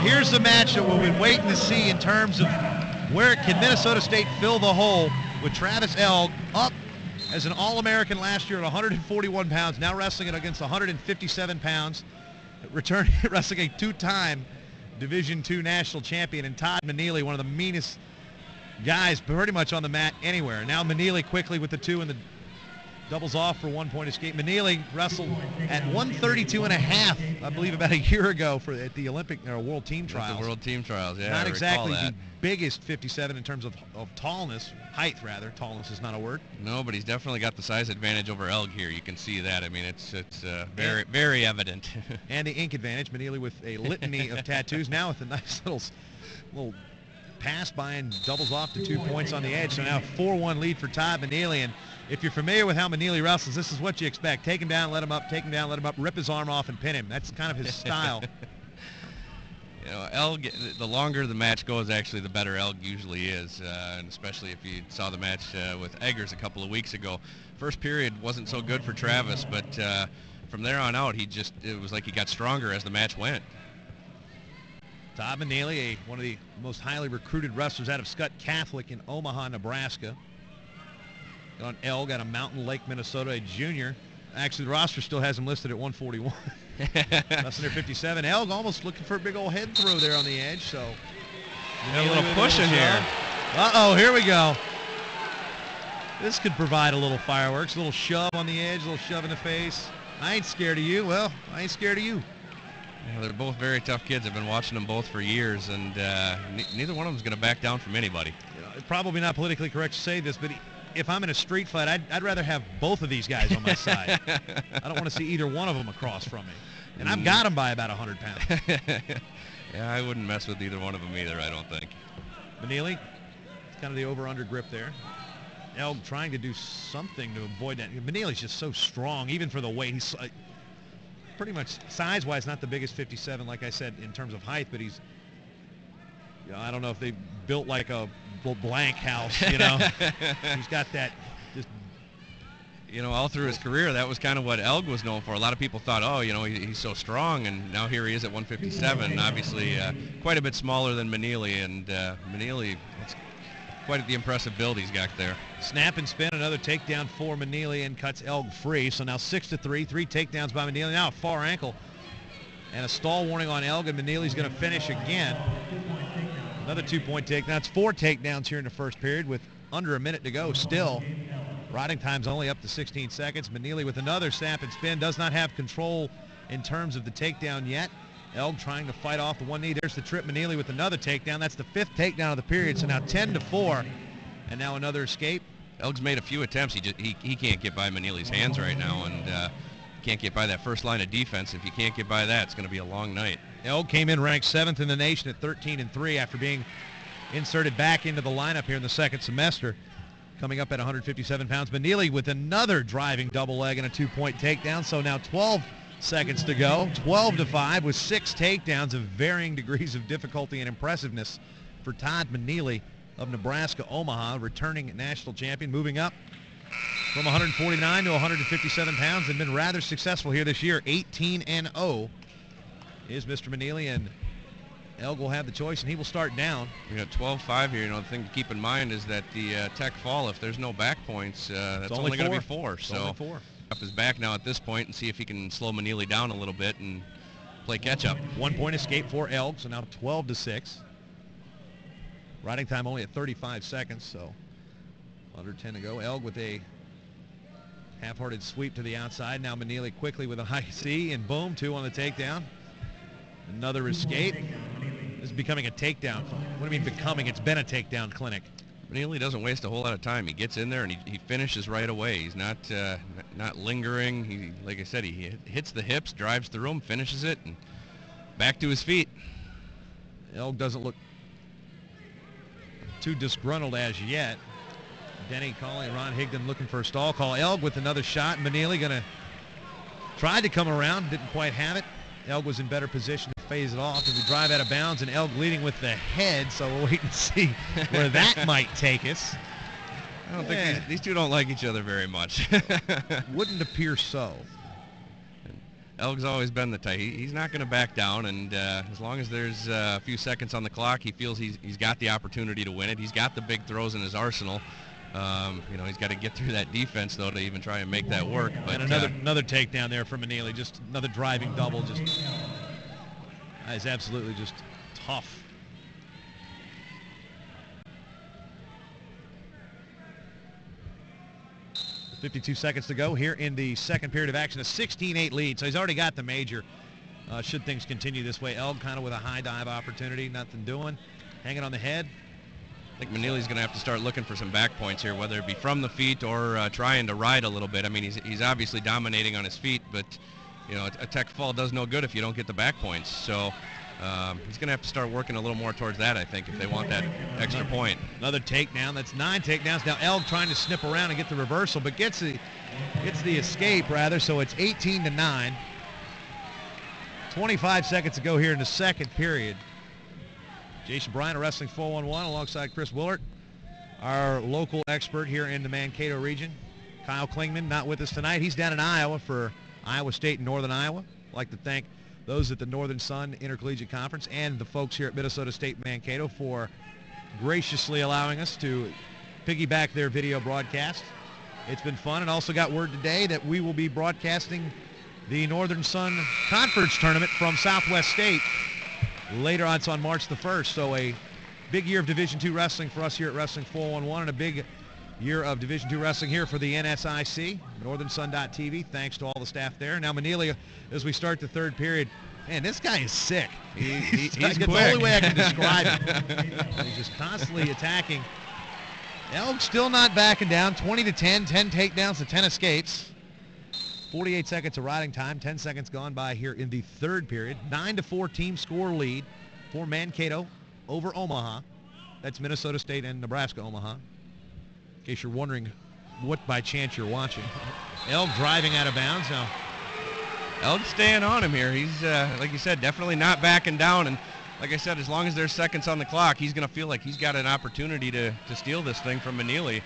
here's the match that we've been waiting to see in terms of where can Minnesota State fill the hole with Travis Elg up as an All-American last year at 141 pounds, now wrestling it against 157 pounds, wrestling a two-time Division II national champion, and Todd Meneely, one of the meanest guys pretty much on the mat anywhere. Now Meneely quickly with the two and the doubles off for 1 point escape. Meneely wrestled at 132.5, I believe, about a year ago at the Olympic or World Team Trials. The World Team Trials, yeah. Not exactly the biggest 57 in terms of tallness, height rather. Tallness is not a word. No, but he's definitely got the size advantage over Elg here. You can see that. I mean, it's very, very evident. And the ink advantage. Meneely with a litany of tattoos, now with a nice little pass by and doubles off to 2 points on the edge. So now 4-1 lead for Todd Meneely. And if you're familiar with how Meneely wrestles, this is what you expect. Take him down, let him up, take him down, let him up, rip his arm off and pin him. That's kind of his style. You know, Elg, the longer the match goes, actually, the better Elg usually is, and especially if you saw the match with Eggers a couple of weeks ago. First period wasn't so good for Travis, but from there on out, it was like he got stronger as the match went. Todd Meneely, one of the most highly recruited wrestlers out of Scott Catholic in Omaha, Nebraska. Got on Elg out of Mountain Lake, Minnesota, a junior. Actually, the roster still has him listed at 141. Less than 57. Elg almost looking for a big old head throw there on the edge. So a little push in here. Uh-oh, here we go. This could provide a little fireworks, a little shove on the edge, a little shove in the face. I ain't scared of you. Well, I ain't scared of you. Yeah, they're both very tough kids. I've been watching them both for years, and neither one of them is going to back down from anybody. You know, it's probably not politically correct to say this, but if I'm in a street fight, I'd rather have both of these guys on my side. I don't want to see either one of them across from me. And I've got them by about 100 pounds. Yeah, I wouldn't mess with either one of them either, I don't think. Meneely, kind of the over-under grip there. Elg trying to do something to avoid that. Meneely's just so strong, even for the weight. He's pretty much size-wise not the biggest 57, like I said, in terms of height, but he's, you know, I don't know if they built like a blank house, you know. He's got that just, you know, all through his career, that was kind of what Elg was known for. A lot of people thought, oh, you know, he's so strong, and now here he is at 157, obviously quite a bit smaller than Meneely, and Meneely, that's quite the impressive build he's got there. Snap and spin, another takedown for Meneely, and cuts Elg free. So now 6-3, 3 takedowns by Meneely. Now a far ankle and a stall warning on Elg, and Meneely's going to finish again. Another 2-point takedown. It's 4 takedowns here in the first period with under a minute to go still. Riding time's only up to 16 seconds. Meneely with another snap and spin. Does not have control in terms of the takedown yet. Elg trying to fight off the one knee. There's the trip. Meneely with another takedown. That's the 5th takedown of the period. So now 10-4. And now another escape. Elg's made a few attempts. He can't get by Meneely's hands right now, and can't get by that first line of defense. If you can't get by that, it's going to be a long night. Elg came in ranked 7th in the nation at 13-3 after being inserted back into the lineup here in the second semester. Coming up at 157 pounds. Meneely with another driving double leg and a 2-point takedown. So now 12 seconds to go. 12-5 with 6 takedowns of varying degrees of difficulty and impressiveness for Todd Meneely of Nebraska-Omaha, returning national champion, moving up from 149 to 157 pounds and been rather successful here this year. 18-0 is Mr. Meneely, and Elg will have the choice, and he will start down. We got 12-5 here. You know, the thing to keep in mind is that the tech fall, if there's no back points, that's only going to be 4. So up his back now at this point and see if he can slow Meneely down a little bit and play catch-up. 1-point escape for Elg, so now 12-6. Riding time only at 35 seconds, so under 10 to go. Elg with a half-hearted sweep to the outside. Now Meneely quickly with a high C, and boom, 2 on the takedown. Another escape. This is becoming a takedown. What do you mean becoming? It's been a takedown clinic. Meneely doesn't waste a whole lot of time. He gets in there and he finishes right away. He's not lingering. He, like I said, he hits the hips, drives through them, finishes it, and back to his feet. Elg doesn't look too disgruntled as yet. Denny calling, Ron Higdon looking for a stall call. Elg with another shot. Meneely going to try to come around, didn't quite have it. Elg was in better position to phase it off, and we drive out of bounds, and Elg leading with the head, so we'll wait and see where that might take us. I don't think these two don't like each other very much. Wouldn't appear so. Elg's always been the type. He's not going to back down, and as long as there's a few seconds on the clock, he feels he's got the opportunity to win it. He's got the big throws in his arsenal. He's got to get through that defense, though, to even try and make that work. But and another takedown there from Meneely, just another driving double. Just is absolutely just tough. 52 seconds to go here in the second period of action. A 16-8 lead, so he's already got the major. Should things continue this way. Elg kind of with a high dive opportunity, nothing doing. Hanging on the head. I think Meneely's going to have to start looking for some back points here, whether it be from the feet or trying to ride a little bit. I mean, he's obviously dominating on his feet, but, a tech fall does no good if you don't get the back points. So he's going to have to start working a little more towards that, I think, if they want that extra point. Another takedown. That's 9 takedowns. Now Elg trying to snip around and get the reversal, but gets the escape, rather, so it's 18-9. 25 seconds to go here in the second period. Jason Bryant of Wrestling 411 alongside Chris Willert, our local expert here in the Mankato region. Kyle Klingman not with us tonight. He's down in Iowa for Iowa State and Northern Iowa. I'd like to thank those at the Northern Sun Intercollegiate Conference and the folks here at Minnesota State Mankato for graciously allowing us to piggyback their video broadcast. It's been fun, and also got word today that we will be broadcasting the Northern Sun Conference Tournament from Southwest State later on. It's on March the 1st, so a big year of Division II wrestling for us here at Wrestling 411, and a big year of Division II wrestling here for the NSIC, northernsun.tv. Thanks to all the staff there. Now Meneely, as we start the third period, man, this guy is sick. He's quick. The only way I can describe him. He's just constantly attacking. Elg still not backing down. 20-10, 10 takedowns to 10 escapes. 48 seconds of riding time, 10 seconds gone by here in the third period. 9-4 team score lead for Mankato over Omaha. That's Minnesota State and Nebraska-Omaha. In case you're wondering what by chance you're watching. Elg driving out of bounds now. Elg's staying on him here. He's, like you said, definitely not backing down. And like I said, as long as there's seconds on the clock, he's going to feel like he's got an opportunity to steal this thing from Meneely.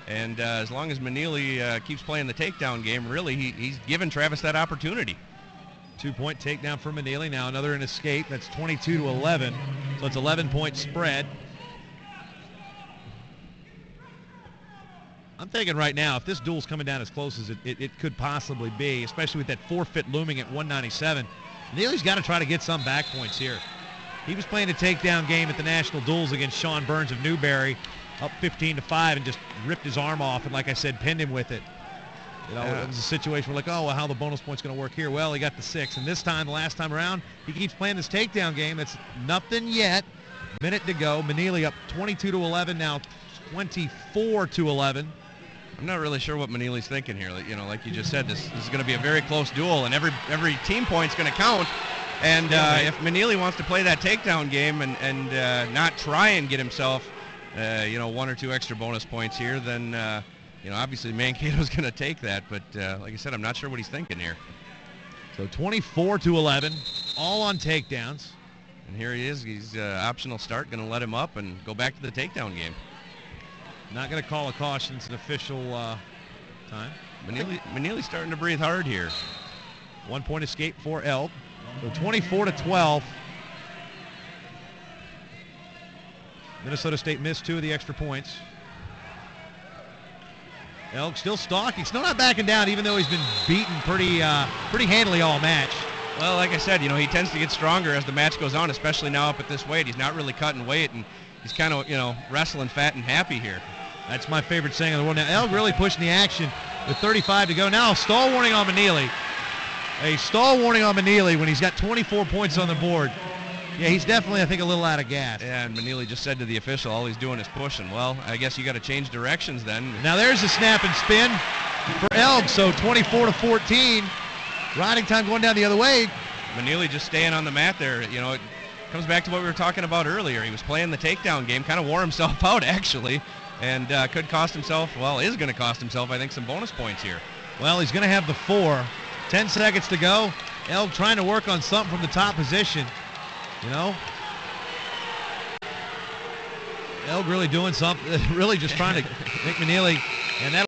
And as long as Meneely keeps playing the takedown game, really, he's given Travis that opportunity. 2-point takedown for Meneely. Now another an escape. That's 22-11. So it's 11-point spread. I'm thinking right now, if this duel's coming down as close as it could possibly be, especially with that forfeit looming at 197, Meneely's got to try to get some back points here. He was playing a takedown game at the national duels against Sean Burns of Newberry, up 15-5, and just ripped his arm off, and like I said, pinned him with it. It was a situation where, like, oh, well, how the bonus point's going to work here? Well, he got the 6, and this time, the last time around, he keeps playing this takedown game. It's nothing yet. Minute to go. Meneely up 22-11, now 24-11. I'm not really sure what Meneely's thinking here. Like you just said, this is going to be a very close duel, and every team point's going to count. And if Meneely wants to play that takedown game and not try and get himself, 1 or 2 extra bonus points here, then obviously Mankato's going to take that. But like I said, I'm not sure what he's thinking here. So 24-11, all on takedowns. And here he is. He's optional start, going to let him up and go back to the takedown game. Not going to call a caution. It's an official time. Meneely's starting to breathe hard here. 1-point escape for Elg. So 24-12. Minnesota State missed 2 of the extra points. Elg still stalking, still not backing down, even though he's been beaten pretty handily all match. Well, like I said, he tends to get stronger as the match goes on, especially now up at this weight. He's not really cutting weight, and he's kind of, wrestling fat and happy here. That's my favorite saying in the world. Now, Elg really pushing the action with 35 to go. Now, stall warning on Meneely. A stall warning on Meneely when he's got 24 points on the board. Yeah, he's definitely, I think, a little out of gas. Yeah, and Meneely just said to the official, all he's doing is pushing. Well, I guess you got to change directions then. Now, there's a snap and spin for Elg, so 24-14. Riding time going down the other way. Meneely just staying on the mat there. It comes back to what we were talking about earlier. He was playing the takedown game, kind of wore himself out, actually, and could cost himself, is going to cost himself, I think, some bonus points here. Well, he's going to have the 4. 10 seconds to go. Elg trying to work on something from the top position. Elg really doing something, really just trying to make Meneely, and that